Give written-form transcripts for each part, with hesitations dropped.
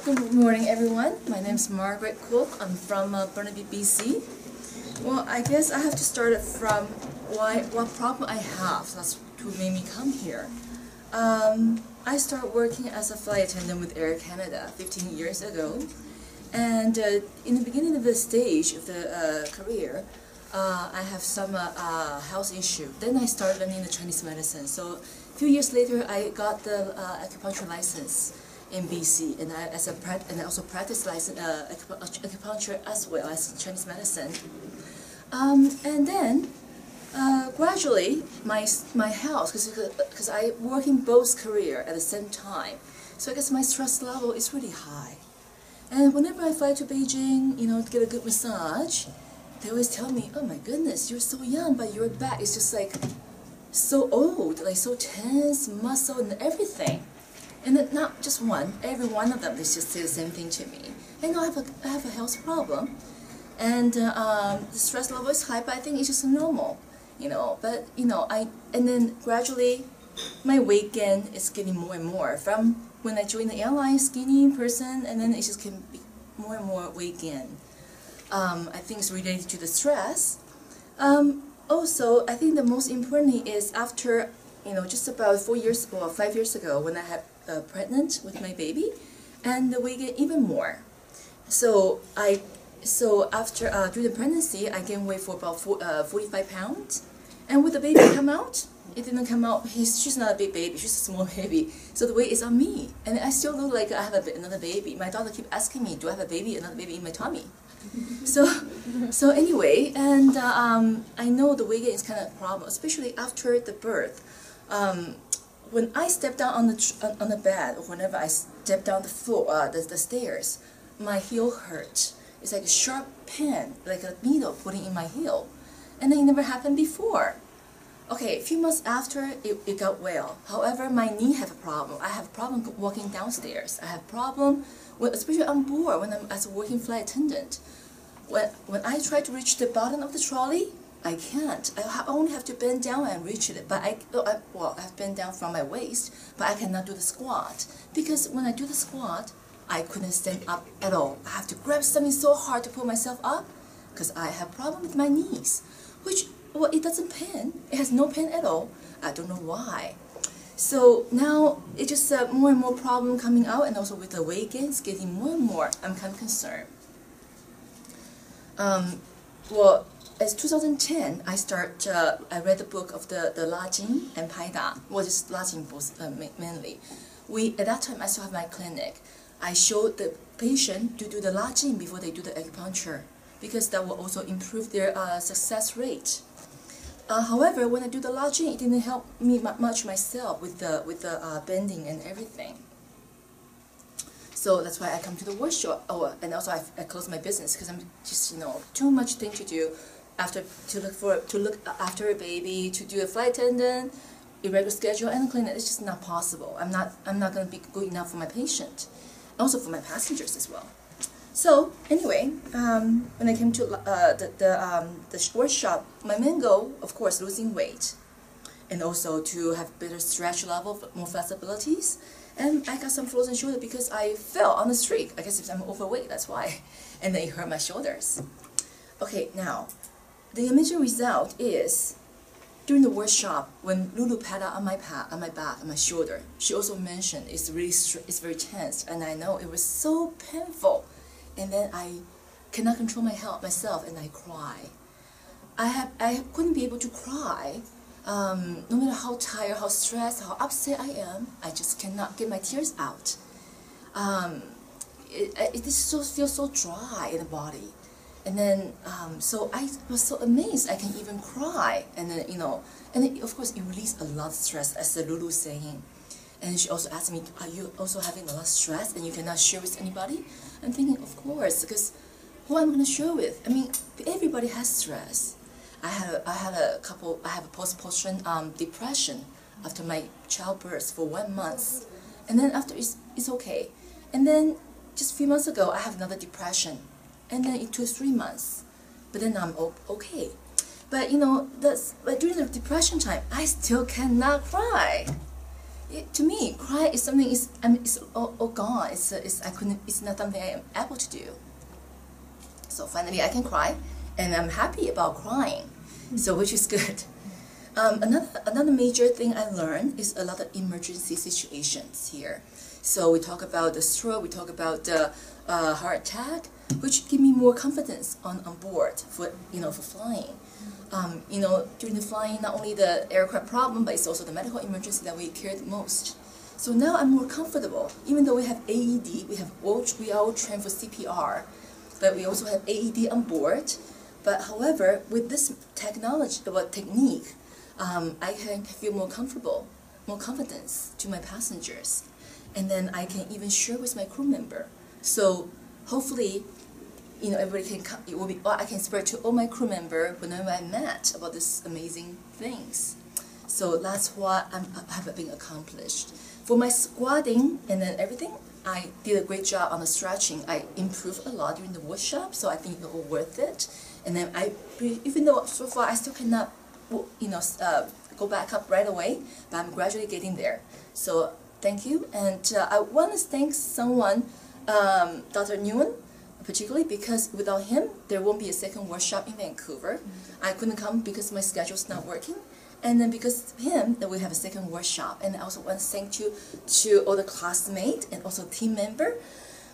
Good morning, everyone. My name is Margaret Cook. I'm from Burnaby, BC. Well, I guess I have to start it from what problem I have. That's what made me come here. I started working as a flight attendant with Air Canada 15 years ago. And in the beginning of the stage of the career, I have some health issue. Then I started learning the Chinese medicine. So a few years later, I got the acupuncture license in BC, and I also practice license acupuncture as well as Chinese medicine. And then gradually, my health, because I work in both career at the same time, so I guess my stress level is really high. And whenever I fly to Beijing, to get a good massage, they always tell me, "Oh my goodness, you're so young, but your back is just like so old, like so tense, muscle and everything." And then not just one, every one of them, they just say the same thing to me. I know I have a health problem, and the stress level is high, but I think it's just normal, But and then gradually, my weight gain is getting more and more. From when I joined the airline, skinny person, and then it just can be more and more weight gain. I think it's related to the stress. Also, I think the most important is after, just about 5 years ago, when I had pregnant with my baby, and the weight gained even more. So after during the pregnancy, I gained weight for about 45 pounds, and with the baby come out, it didn't come out. She's not a big baby; she's a small baby. So the weight is on me, and I still look like I have another baby. My daughter keeps asking me, "Do I have another baby in my tummy?" So anyway, and I know the weight gain is kind of a problem, especially after the birth. When I step down on the bed, or whenever I step down the floor, the stairs, my heel hurts. It's like a sharp pain, like a needle putting in my heel, and it never happened before. Okay, a few months after, it got well. However, my knee have a problem. I have a problem walking downstairs. I have a problem, especially on board when I'm as a working flight attendant. When I try to reach the bottom of the trolley, I can't. I only have to bend down and reach it. But I've bent down from my waist, but I cannot do the squat. Because when I do the squat, I couldn't stand up at all. I have to grab something so hard to pull myself up, because I have a problem with my knees. Which, it doesn't pain. It has no pain at all. I don't know why. So now, it's just more and more problem coming out, and also with the weight gain, it's getting more and more. I'm kind of concerned. As 2010, I read the book of the Lajin and Paida. Well, just Lajin mainly. At that time, I still have my clinic. I showed the patient to do the Lajin before they do the acupuncture, because that will also improve their success rate. However, when I do the Lajin, it didn't help me much myself with the bending and everything. So that's why I come to the workshop. And also I close my business because I'm just too much thing to do. To look after a baby, to do a flight attendant, irregular schedule, and clinic. It's just not possible. I'm not going to be good enough for my patient, also for my passengers as well. So anyway, when I came to the workshop, my main goal, of course, losing weight, and also to have better stretch level, more flexibilities. And I got some frozen shoulder because I fell on the street. I guess if I'm overweight, that's why. And then it hurt my shoulders. Okay, now, the immediate result is, during the workshop, when Lulu patted on my back, on my shoulder, she also mentioned it's very tense, and I know it was so painful. And then I cannot control myself, and I cry. I couldn't be able to cry. No matter how tired, how stressed, how upset I am, I just cannot get my tears out. It just feels so dry in the body. And then, so I was so amazed I can even cry. And then, and then, of course, it released a lot of stress, as Lulu saying. And she also asked me, "Are you also having a lot of stress and you cannot share with anybody?" I'm thinking, of course, because who am I going to share with? I mean, everybody has stress. I have a postpartum depression after my childbirth for 1 month, and then after it's okay. And then just a few months ago, I have another depression, and then it took 3 months, but then I'm okay. But but during the depression time, I still cannot cry. To me, cry is something it's all gone. It's not something I am able to do. So finally, I can cry, and I'm happy about crying. So which is good. Another major thing I learned is a lot of emergency situations here. So we talk about the stroke, we talk about the heart attack, which give me more confidence on board for flying. During the flying, not only the aircraft problem, but it's also the medical emergency that we cared most. So now I'm more comfortable. Even though we have AED, we are all trained for CPR, but we also have AED on board. But however, with this technique, I can feel more comfortable, more confidence to my passengers, and then I can even share with my crew member. So hopefully, everybody can come. I can spread to all my crew member whenever I met about these amazing things. So that's what I have been accomplished. For my squatting and then everything, I did a great job on the stretching. I improved a lot during the workshop, so I think it was worth it. And then even though so far I still cannot, go back up right away, but I'm gradually getting there. So thank you, and I want to thank someone, Dr. Nguyen, particularly because without him, there won't be a second workshop in Vancouver. I couldn't come because my schedule's not working. And then because of him, that we have a second workshop. And I also want to thank you to all the classmates and also team member.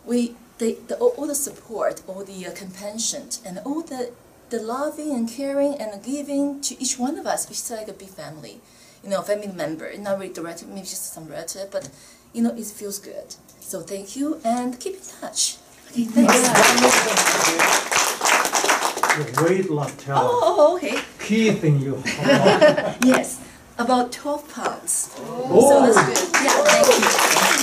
All the support, all the compassion, and all the loving and caring and giving to each one of us. It's like a big family, family member. Not really direct, maybe just some relative, but it feels good. So thank you and keep in touch. Okay, thanks. The weight loss tell. Oh, okay. Key thing you have. Yes, about 12 pounds. Oh. So that's good. Yeah, thank you.